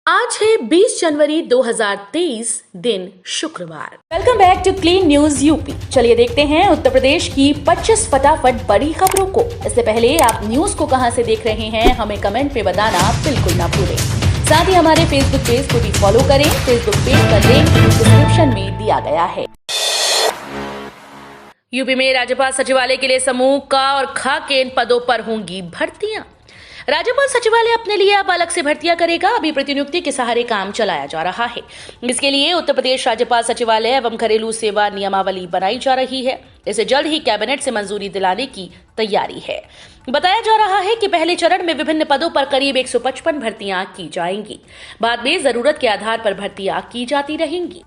आज है 20 जनवरी 2023 दिन शुक्रवार। Welcome back to clean news UP. चलिए देखते हैं उत्तर प्रदेश की 25 फटाफट बड़ी खबरों को। इससे पहले आप न्यूज को कहां से देख रहे हैं हमें कमेंट में बताना बिल्कुल ना भूलें। साथ ही हमारे फेसबुक पेज को भी फॉलो करें। फेसबुक पेज का लिंक डिस्क्रिप्शन में दिया गया है। यूपी में राज्यपाल सचिवालय के लिए समूह क और ख के इन पदों पर होंगी भर्तियां। राज्यपाल सचिवालय अपने लिए अब अलग से भर्तियां करेगा। अभी प्रतिनियुक्ति के सहारे काम चलाया जा रहा है। इसके लिए उत्तर प्रदेश राज्यपाल सचिवालय एवं घरेलू सेवा नियमावली बनाई जा रही है। इसे जल्द ही कैबिनेट से मंजूरी दिलाने की तैयारी है। बताया जा रहा है कि पहले चरण में विभिन्न पदों पर करीब 155 भर्तियां की जाएंगी। बाद में जरूरत के आधार पर भर्तियां की जाती रहेंगी।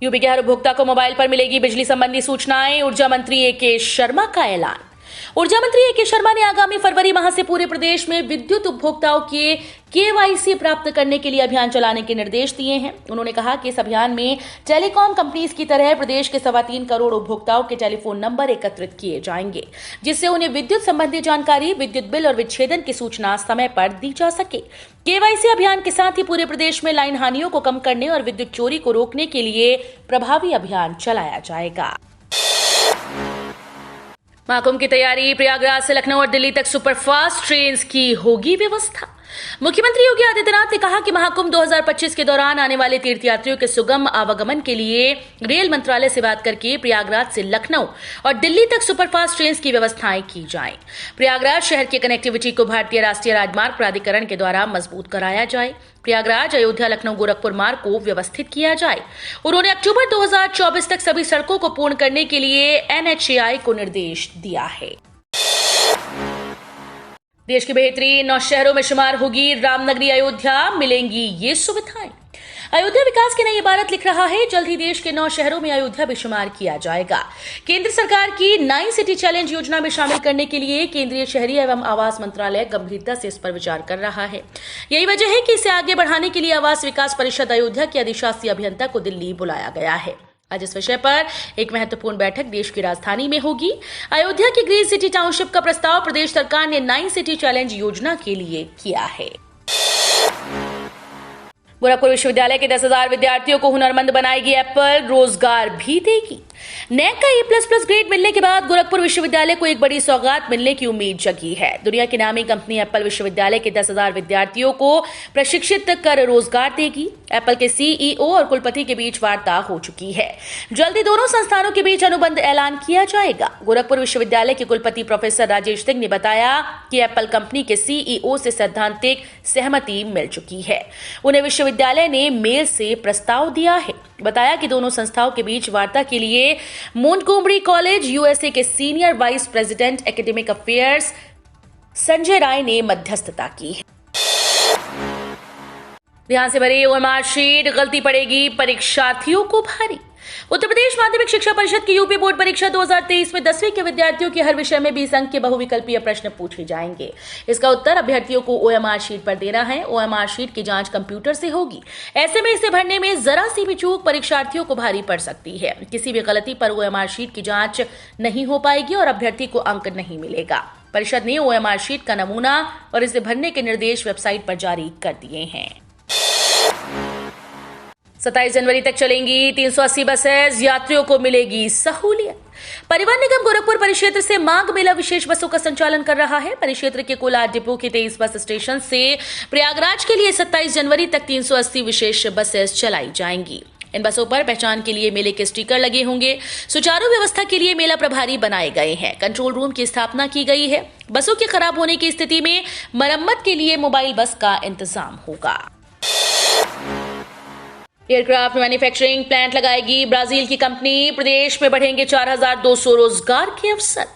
यूपी के हर उपभोक्ता को मोबाइल पर मिलेगी बिजली संबंधी सूचनाएं। ऊर्जा मंत्री ए.के. शर्मा का ऐलान। ऊर्जा मंत्री ए.के. शर्मा ने आगामी फरवरी माह से पूरे प्रदेश में विद्युत उपभोक्ताओं के केवाईसी प्राप्त करने के लिए अभियान चलाने के निर्देश दिए हैं। उन्होंने कहा कि इस अभियान में टेलीकॉम कंपनीज की तरह प्रदेश के 3.25 करोड़ उपभोक्ताओं के टेलीफोन नंबर एकत्रित किए जाएंगे, जिससे उन्हें विद्युत संबंधी जानकारी, विद्युत बिल और विच्छेदन की सूचना समय पर दी जा सके। केवाईसी अभियान के साथ ही पूरे प्रदेश में लाइन हानियों को कम करने और विद्युत चोरी को रोकने के लिए प्रभावी अभियान चलाया जाएगा। महाकुंभ की तैयारी। प्रयागराज से लखनऊ और दिल्ली तक सुपरफास्ट ट्रेन की होगी व्यवस्था। मुख्यमंत्री योगी आदित्यनाथ ने कहा कि महाकुंभ 2025 के दौरान आने वाले तीर्थयात्रियों के सुगम आवागमन के लिए रेल मंत्रालय से बात करके प्रयागराज से लखनऊ और दिल्ली तक सुपरफास्ट ट्रेन की व्यवस्थाएं की जाएं। प्रयागराज शहर की कनेक्टिविटी को भारतीय राष्ट्रीय राजमार्ग प्राधिकरण के द्वारा मजबूत कराया जाए। प्रयागराज, अयोध्या, लखनऊ, गोरखपुर मार्ग को व्यवस्थित किया जाए। उन्होंने अक्टूबर 2024 तक सभी सड़कों को पूर्ण करने के लिए NHAI को निर्देश दिया है। देश की बेहतरीन 9 शहरों में शुमार होगी रामनगरी अयोध्या, मिलेंगी ये सुविधाएं। अयोध्या विकास की नई इबारत लिख रहा है। जल्द ही देश के 9 शहरों में अयोध्या भी शुमार किया जाएगा। केंद्र सरकार की 9 सिटी चैलेंज योजना में शामिल करने के लिए केंद्रीय शहरी एवं आवास मंत्रालय गंभीरता से इस पर विचार कर रहा है। यही वजह है कि इसे आगे बढ़ाने के लिए आवास विकास परिषद अयोध्या के अधिशासी अभियंता को दिल्ली बुलाया गया है। आज इस विषय पर एक महत्वपूर्ण बैठक देश की राजधानी में होगी। अयोध्या की ग्रीन सिटी टाउनशिप का प्रस्ताव प्रदेश सरकार ने 9 सिटी चैलेंज योजना के लिए किया है। गोरखपुर विश्वविद्यालय के 10,000 विद्यार्थियों को हुनरमंद बनाएगी एप्पल, रोजगार भी देगी। नैक का A++ ग्रेड मिलने के बाद गोरखपुर विश्वविद्यालय को एक बड़ी सौगात मिलने की उम्मीद जगी है। दुनिया की नामी कंपनी एप्पल विश्वविद्यालय के 10,000 विद्यार्थियों को प्रशिक्षित कर रोजगार देगी। एप्पल के CEO और कुलपति के बीच वार्ता हो चुकी है। जल्दी दोनों संस्थानों के बीच अनुबंध ऐलान किया जाएगा। गोरखपुर विश्वविद्यालय के कुलपति प्रोफेसर राजेश सिंह ने बताया कि एप्पल कंपनी के CEO से सैद्धांतिक सहमति मिल चुकी है। उन्हें विश्वविद्यालय ने मेल से प्रस्ताव दिया है। बताया कि दोनों संस्थाओं के बीच वार्ता के लिए मोंटगोमरी कॉलेज USA के senior vice president academic affairs Sanjay Rai ने मध्यस्थता की है। ध्यान से भरी OMR शीट, गलती पड़ेगी परीक्षार्थियों को भारी। उत्तर प्रदेश माध्यमिक शिक्षा परिषद की यूपी बोर्ड परीक्षा 2023 में 10वीं के विद्यार्थियों के हर विषय में 20 अंक के बहुविकल्पीय प्रश्न पूछे जाएंगे। इसका उत्तर अभ्यर्थियों को OMR शीट पर देना है। OMR शीट की जांच कंप्यूटर से होगी। ऐसे में इसे भरने में जरा सी भी चूक परीक्षार्थियों को भारी पड़ सकती है। किसी भी गलती पर OMR शीट की जांच नहीं हो पाएगी और अभ्यर्थी को अंक नहीं मिलेगा। परिषद ने OMR शीट का नमूना और इसे भरने के निर्देश वेबसाइट पर जारी कर दिए हैं। 27 जनवरी तक चलेंगी 380 बसेस, यात्रियों को मिलेगी सहूलियत। परिवहन निगम गोरखपुर परिक्षेत्र से माघ मेला विशेष बसों का संचालन कर रहा है। परिक्षेत्र के कुल 8 डिपो के 23 बस स्टेशन से प्रयागराज के लिए 27 जनवरी तक 380 विशेष बसेस चलाई जाएंगी। इन बसों पर पहचान के लिए मेले के स्टिकर लगे होंगे। सुचारू व्यवस्था के लिए मेला प्रभारी बनाए गए हैं। कंट्रोल रूम की स्थापना की गई है। बसों के खराब होने की स्थिति में मरम्मत के लिए मोबाइल बस का इंतजाम होगा। एयरक्राफ्ट मैन्युफैक्चरिंग प्लांट लगाएगी ब्राजील की कंपनी। प्रदेश में बढ़ेंगे 4,200 रोजगार के अवसर।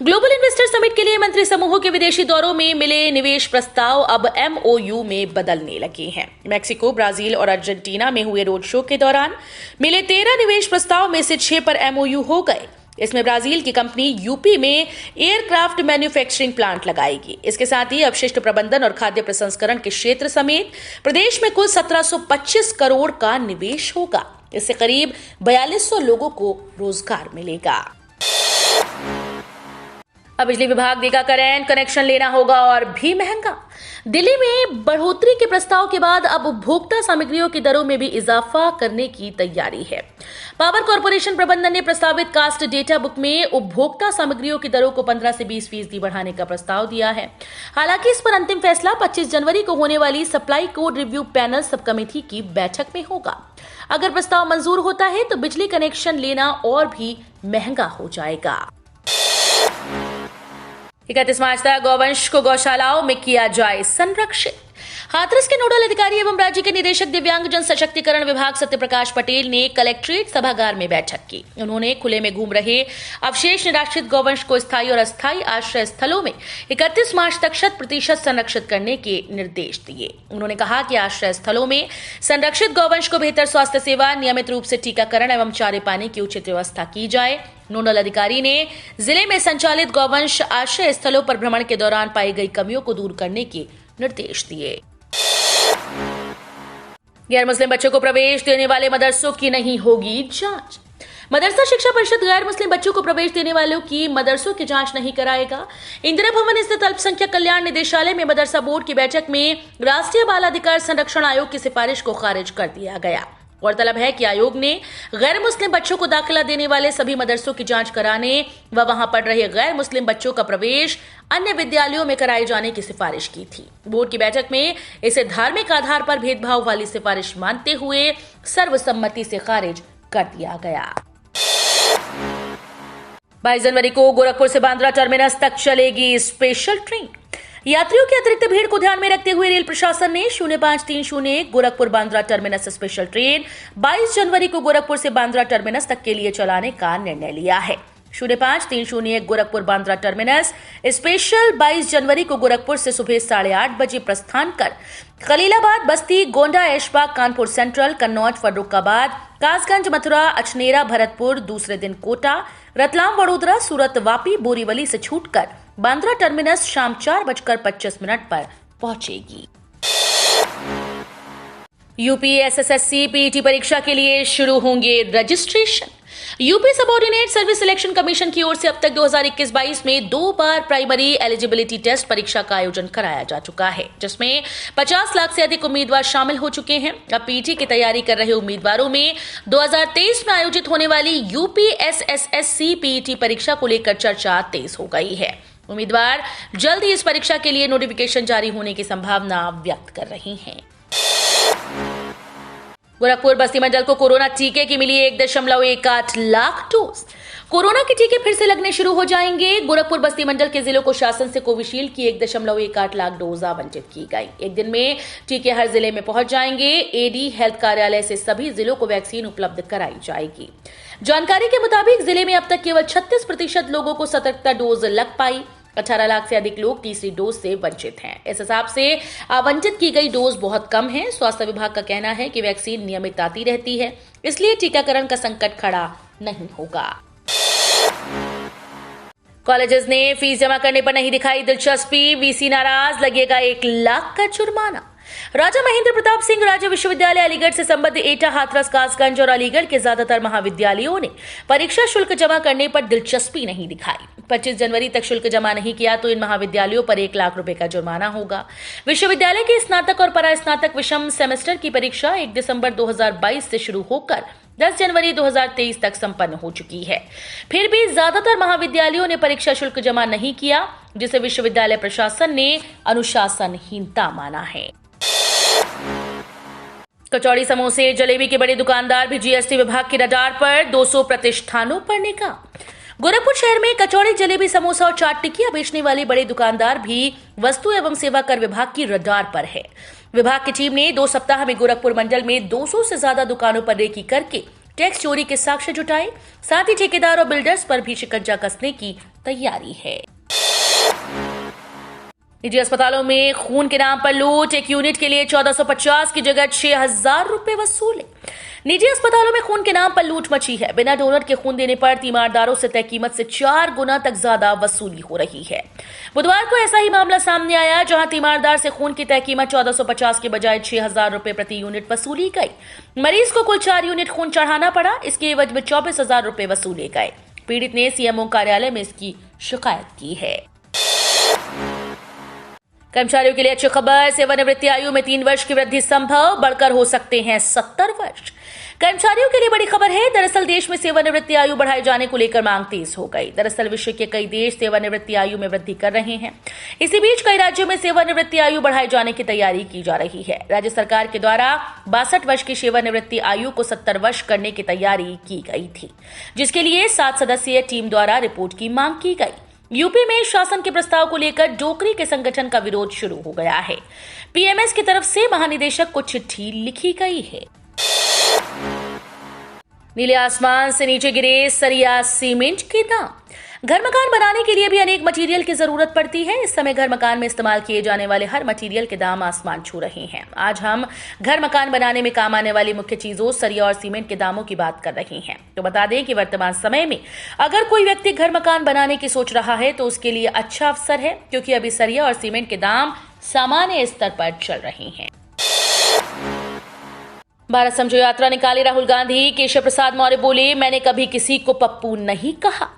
ग्लोबल इन्वेस्टर समिट के लिए मंत्री समूहों के विदेशी दौरों में मिले निवेश प्रस्ताव अब MOU में बदलने लगे हैं। मैक्सिको, ब्राजील और अर्जेंटीना में हुए रोड शो के दौरान मिले 13 निवेश प्रस्ताव में से 6 पर MOU हो गए। इसमें ब्राजील की कंपनी यूपी में एयरक्राफ्ट मैन्युफैक्चरिंग प्लांट लगाएगी। इसके साथ ही अपशिष्ट प्रबंधन और खाद्य प्रसंस्करण के क्षेत्र समेत प्रदेश में कुल 1725 करोड़ का निवेश होगा। इससे करीब 4200 लोगों को रोजगार मिलेगा। अब बिजली विभाग देगा करंट, कनेक्शन लेना होगा और भी महंगा। दिल्ली में बढ़ोतरी के प्रस्ताव के बाद अब उपभोक्ता सामग्रियों की दरों में भी इजाफा करने की तैयारी है। पावर कॉर्पोरेशन प्रबंधन ने प्रस्तावित कास्ट डेटा बुक में उपभोक्ता सामग्रियों की दरों को 15 से 20% बढ़ाने का प्रस्ताव दिया है। हालांकि इस पर अंतिम फैसला 25 जनवरी को होने वाली supply code review panel sub committee की बैठक में होगा। अगर प्रस्ताव मंजूर होता है तो बिजली कनेक्शन लेना और भी महंगा हो जाएगा। 31 मार्च तक गौवंश को गौशालाओं में किया जाए संरक्षित। हाथरस के नोडल अधिकारी एवं राज्य के निदेशक दिव्यांगजन सशक्तिकरण विभाग सत्यप्रकाश पटेल ने कलेक्ट्रेट सभागार में बैठक की। उन्होंने खुले में घूम रहे अवशेष निराश्रित गौवंश को स्थायी और अस्थायी आश्रय स्थलों में 31 मार्च तक 100% संरक्षित करने के निर्देश दिए। उन्होंने कहा कि आश्रय स्थलों में संरक्षित गौवंश को बेहतर स्वास्थ्य सेवा, नियमित रूप से टीकाकरण एवं चारे पानी की उचित व्यवस्था की जाए। नोडल अधिकारी ने जिले में संचालित गौवंश आश्रय स्थलों पर भ्रमण के दौरान पाई गई कमियों को दूर करने के निर्देश दिए। गैर मुस्लिम बच्चों को प्रवेश देने वाले मदरसों की नहीं होगी जांच। मदरसा शिक्षा परिषद गैर मुस्लिम बच्चों को प्रवेश देने वालों की मदरसों की जांच नहीं कराएगा। इंदिरा भवन स्थित अल्पसंख्यक कल्याण निदेशालय में मदरसा बोर्ड की बैठक में राष्ट्रीय बाल अधिकार संरक्षण आयोग की सिफारिश को खारिज कर दिया गया। गौरतलब है कि आयोग ने गैर मुस्लिम बच्चों को दाखिला देने वाले सभी मदरसों की जांच कराने व वहां पढ़ रहे गैर मुस्लिम बच्चों का प्रवेश अन्य विद्यालयों में कराए जाने की सिफारिश की थी। बोर्ड की बैठक में इसे धार्मिक आधार पर भेदभाव वाली सिफारिश मानते हुए सर्वसम्मति से खारिज कर दिया गया। 22 जनवरी को गोरखपुर से बांद्रा टर्मिनस तक चलेगी स्पेशल ट्रेन। यात्रियों की अतिरिक्त भीड़ को ध्यान में रखते हुए रेल प्रशासन ने 05-301 Gorakhpur Bandra terminus special train 22 जनवरी को गोरखपुर से बांद्रा टर्मिनस तक के लिए चलाने का निर्णय लिया है। 05-301 गोरखपुर बांद्रा टर्मिनस स्पेशल 22 जनवरी को गोरखपुर से सुबह 8:30 बजे प्रस्थान कर खलीलाबाद, बस्ती, गोंडा, ऐशबाग, कानपुर सेंट्रल, कन्नौज, फर्रुखाबाद, कासगंज, मथुरा, अछनेरा, भरतपुर, दूसरे दिन कोटा, रतलाम, वडोदरा, सूरत, वापी, बोरीवली से छूटकर बांद्रा टर्मिनस शाम 4:25 पर पहुंचेगी। यूपी एसएससी पीईटी परीक्षा के लिए शुरू होंगे registration. UP subordinate service selection commission की ओर से अब तक 2021-22 में 2 बार प्राइमरी एलिजिबिलिटी टेस्ट परीक्षा का आयोजन कराया जा चुका है, जिसमें 50 लाख से अधिक उम्मीदवार शामिल हो चुके हैं। अब पीईटी की तैयारी कर रहे उम्मीदवारों में 2023 में आयोजित होने वाली यूपी एसएससी पीईटी परीक्षा को लेकर चर्चा तेज हो गई है। उम्मीदवार जल्द ही इस परीक्षा के लिए नोटिफिकेशन जारी होने की संभावना व्यक्त कर रही हैं। गोरखपुर बस्ती मंडल को कोरोना टीके की मिली 1.18 लाख डोज। कोरोना के टीके फिर से लगने शुरू हो जाएंगे। गोरखपुर बस्ती मंडल के जिलों को शासन से कोविशील्ड की 1.18 लाख डोज आवंटित की गई। एक दिन में टीके हर जिले में पहुंच जाएंगे। एडी हेल्थ कार्यालय से सभी जिलों को वैक्सीन उपलब्ध कराई जाएगी। जानकारी के मुताबिक जिले में अब तक केवल 36% लोगों को सतर्कता डोज लग पाई। 18 लाख से अधिक लोग तीसरी डोज से वंचित हैं। इस हिसाब से आवंटित की गई डोज बहुत कम है। स्वास्थ्य विभाग का कहना है कि वैक्सीन नियमित आती रहती है, इसलिए टीकाकरण का संकट खड़ा नहीं होगा। कॉलेजेस ने फीस जमा करने पर नहीं दिखाई दिलचस्पी, वीसी नाराज, लगेगा 1 लाख का जुर्माना। राजा महेंद्र प्रताप सिंह राज्य विश्वविद्यालय अलीगढ़ से संबद्ध एटा, हाथरस, कासगंज और अलीगढ़ के ज्यादातर महाविद्यालयों ने परीक्षा शुल्क जमा करने पर दिलचस्पी नहीं दिखाई। 25 जनवरी तक शुल्क जमा नहीं किया तो इन महाविद्यालयों पर 1 लाख रुपए का जुर्माना होगा। विश्वविद्यालय के स्नातक और परास्नातक विषम सेमेस्टर की परीक्षा 1 दिसंबर 2022 से शुरू होकर 10 जनवरी 2023 तक संपन्न हो चुकी है। फिर भी ज्यादातर महाविद्यालयों ने परीक्षा शुल्क जमा नहीं किया, जिसे विश्वविद्यालय प्रशासन ने अनुशासनहीनता माना है। कचौड़ी, समोसे, जलेबी के बड़े दुकानदार भी जीएसटी विभाग के रडार पर। 200 प्रतिष्ठानों पर निगाह। गोरखपुर शहर में कचौड़ी, जलेबी, समोसा और चाट टिकिया बेचने वाले बड़े दुकानदार भी वस्तु एवं सेवा कर विभाग की रडार पर है। विभाग की टीम ने 2 सप्ताह में गोरखपुर मंडल में 200 से ज्यादा दुकानों पर रेकी करके टैक्स चोरी के साक्ष्य जुटाए। साथ ही ठेकेदार और बिल्डर्स पर भी शिकंजा कसने की तैयारी है। निजी अस्पतालों में खून के नाम पर लूट, एक यूनिट के लिए 1450 की जगह 6000 रुपए वसूले। निजी अस्पतालों में खून के नाम पर लूट मची है। बिना डोनर के खून देने पर तीमारदारों से तय कीमत से 4 गुना तक ज्यादा वसूली हो रही है। बुधवार को ऐसा ही मामला सामने आया, जहां तीमारदार से खून की तय कीमत 1450 के बजाय 6000 रुपए प्रति यूनिट वसूली गई। मरीज को कुल 4 यूनिट खून चढ़ाना पड़ा। इसके एवज में 24,000 रुपए वसूले गए। पीड़ित ने सीएमओ कार्यालय में इसकी शिकायत की है। कर्मचारियों के लिए अच्छी खबर, सेवानिवृत्ति आयु में 3 वर्ष की वृद्धि संभव, बढ़कर हो सकते हैं 70 वर्ष। कर्मचारियों के लिए बड़ी खबर है। दरअसल देश में सेवानिवृत्ति आयु बढ़ाए जाने को लेकर मांग तेज हो गई। दरअसल विश्व के कई देश सेवानिवृत्ति आयु में वृद्धि कर रहे हैं। इसी बीच कई राज्यों में सेवानिवृत्ति आयु बढ़ाए जाने की तैयारी की जा रही है। राज्य सरकार के द्वारा 62 वर्ष की सेवानिवृत्ति आयु को 70 वर्ष करने की तैयारी की गई थी, जिसके लिए 7 सदस्यीय टीम द्वारा रिपोर्ट की मांग की गई। यूपी में शासन के प्रस्ताव को लेकर डोकरी के संगठन का विरोध शुरू हो गया है। पीएमएस की तरफ से महानिदेशक को चिट्ठी लिखी गई है। नीले आसमान से नीचे गिरे सरिया सीमेंट के दाम। घर मकान बनाने के लिए भी अनेक मटेरियल की जरूरत पड़ती है। इस समय घर मकान में इस्तेमाल किए जाने वाले हर मटेरियल के दाम आसमान छू रहे हैं। आज हम घर मकान बनाने में काम आने वाली मुख्य चीजों सरिया और सीमेंट के दामों की बात कर रहे हैं। तो बता दें कि वर्तमान समय में अगर कोई व्यक्ति घर मकान बनाने की सोच रहा है तो उसके लिए अच्छा अवसर है, क्योंकि अभी सरिया और सीमेंट के दाम सामान्य स्तर पर चल रहे हैं। भारत समझो यात्रा निकाली राहुल गांधी। केशव प्रसाद मौर्य बोले, मैंने कभी किसी को पप्पू नहीं कहा।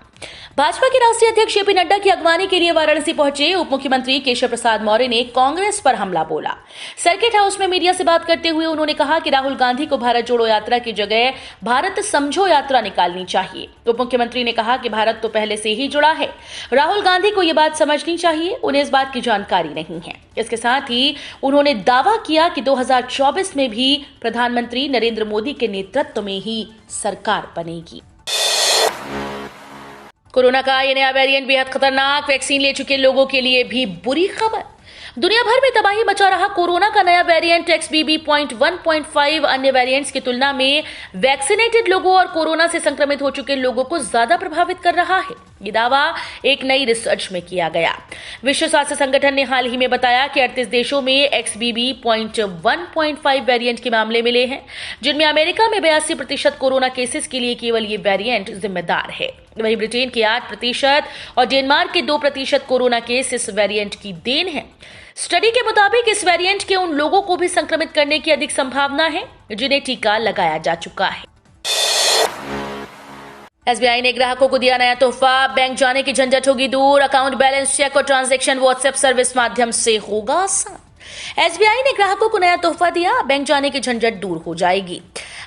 भाजपा के राष्ट्रीय अध्यक्ष जेपी नड्डा की अगवानी के लिए वाराणसी पहुंचे उप मुख्यमंत्री केशव प्रसाद मौर्य ने कांग्रेस पर हमला बोला। सर्किट हाउस में मीडिया से बात करते हुए उन्होंने कहा कि राहुल गांधी को भारत जोड़ो यात्रा की जगह भारत समझो यात्रा निकालनी चाहिए। उप मुख्यमंत्री ने कहा कि भारत तो पहले से ही जुड़ा है, राहुल गांधी को यह बात समझनी चाहिए, उन्हें इस बात की जानकारी नहीं है। इसके साथ ही उन्होंने दावा किया कि 2024 में भी प्रधानमंत्री नरेंद्र मोदी के नेतृत्व में ही सरकार बनेगी। कोरोना का ये नया वेरिएंट बेहद खतरनाक, वैक्सीन ले चुके लोगों के लिए भी बुरी खबर। दुनिया भर में तबाही मचा रहा कोरोना का नया वेरिएंट XBB.1.5 अन्य वेरिएंट्स की तुलना में वैक्सीनेटेड लोगों और कोरोना से संक्रमित हो चुके लोगों को ज्यादा प्रभावित कर रहा है। ये दावा एक नई रिसर्च में किया गया। विश्व स्वास्थ्य संगठन ने हाल ही में बताया कि 38 देशों में XBB.1.5 वेरिएंट के मामले मिले हैं, जिनमें अमेरिका में 82% कोरोना केसेस के लिए केवल ये वेरिएंट जिम्मेदार है। वहीं ब्रिटेन के 8% और डेनमार्क के 2% कोरोना केस इस वेरिएंट की देन है। स्टडी के मुताबिक इस वेरिएंट के उन लोगों को भी संक्रमित करने की अधिक संभावना है जिन्हें टीका लगाया जा चुका है। एसबीआई ने ग्राहकों को दिया नया तोहफा, बैंक जाने की झंझट होगी दूर, अकाउंट बैलेंस चेक और ट्रांजैक्शन व्हाट्सएप सर्विस माध्यम से होगा आसान। एसबीआई ने ग्राहकों को नया तोहफा दिया, बैंक जाने की झंझट दूर हो जाएगी।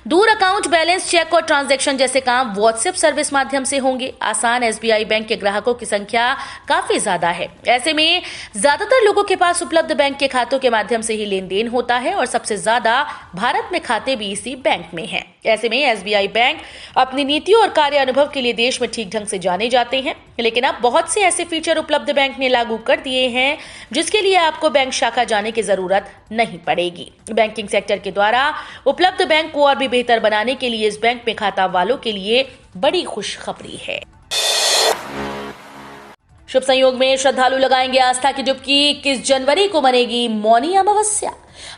दूर अकाउंट बैलेंस चेक और ट्रांजैक्शन जैसे काम व्हाट्सएप सर्विस माध्यम से होंगे आसान। एसबीआई बैंक के ग्राहकों की संख्या काफी ज्यादा है। ऐसे में ज्यादातर लोगों के पास उपलब्ध बैंक के खातों के माध्यम से ही लेन देन होता है और सबसे ज्यादा भारत में खाते भी इसी बैंक में हैं। ऐसे में एसबीआई बैंक अपनी नीतियों और कार्य अनुभव के लिए देश में ठीक ढंग से जाने जाते हैं, लेकिन अब बहुत से ऐसे फीचर उपलब्ध बैंक ने लागू कर दिए हैं जिसके लिए आपको बैंक शाखा जाने की जरूरत नहीं पड़ेगी। बैंकिंग सेक्टर के द्वारा उपलब्ध बैंक को और भी बेहतर बनाने के लिए इस बैंक में खाता वालों के लिए बड़ी खुशखबरी है। शुभ संयोग में श्रद्धालु लगाएंगे आस्था की डुबकी। 21 जनवरी को मनेगी मौनी अमावस्या।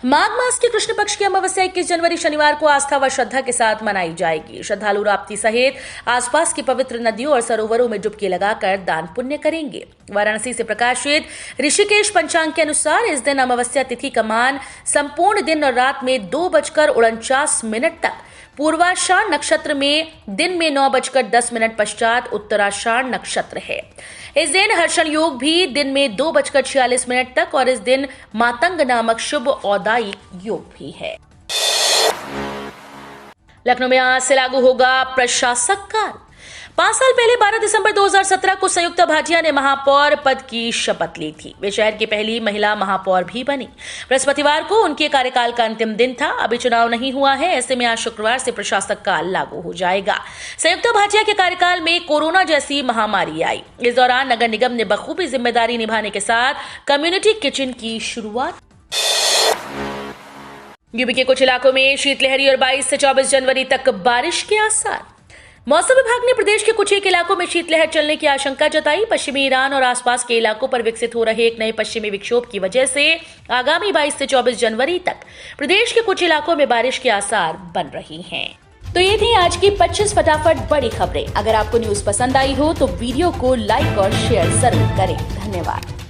माघ मास के कृष्ण पक्ष की अमावस्या 21 जनवरी शनिवार को आस्था व श्रद्धा के साथ मनाई जाएगी। श्रद्धालु राप्ती सहित आसपास की पवित्र नदियों और सरोवरों में डुबकी लगाकर दान पुण्य करेंगे। वाराणसी से प्रकाशित ऋषिकेश पंचांग के अनुसार इस दिन अमावस्या तिथि का मान संपूर्ण दिन और रात में 2:49 तक, पूर्वाषाढ़ नक्षत्र में दिन में 9:10 पश्चात उत्तराषाढ़ नक्षत्र है। इस दिन हर्षण योग भी दिन में 2:46 तक और इस दिन मातंग नामक शुभ औदायिक योग भी है। लखनऊ में आज से लागू होगा प्रशासक काल। 5 साल पहले 12 दिसंबर 2017 को संयुक्ता भाटिया ने महापौर पद की शपथ ली थी। वे शहर की पहली महिला महापौर भी बनी। बृहस्पतिवार को उनके कार्यकाल का अंतिम दिन था। अभी चुनाव नहीं हुआ है, ऐसे में आज शुक्रवार से प्रशासक काल लागू हो जाएगा। संयुक्ता भाटिया के कार्यकाल में कोरोना जैसी महामारी आई। इस दौरान नगर निगम ने बखूबी जिम्मेदारी निभाने के साथ कम्युनिटी किचन की शुरुआत। यूपी के कुछ इलाकों में शीतलहरी और 22 से 24 जनवरी तक बारिश के आसार। मौसम विभाग ने प्रदेश के कुछ एक इलाकों में शीतलहर चलने की आशंका जताई। पश्चिमी ईरान और आसपास के इलाकों पर विकसित हो रहे एक नए पश्चिमी विक्षोभ की वजह से आगामी 22 से 24 जनवरी तक प्रदेश के कुछ इलाकों में बारिश के आसार बन रही हैं। तो ये थी आज की 25 फटाफट बड़ी खबरें। अगर आपको न्यूज पसंद आई हो तो वीडियो को लाइक और शेयर जरूर करें। धन्यवाद।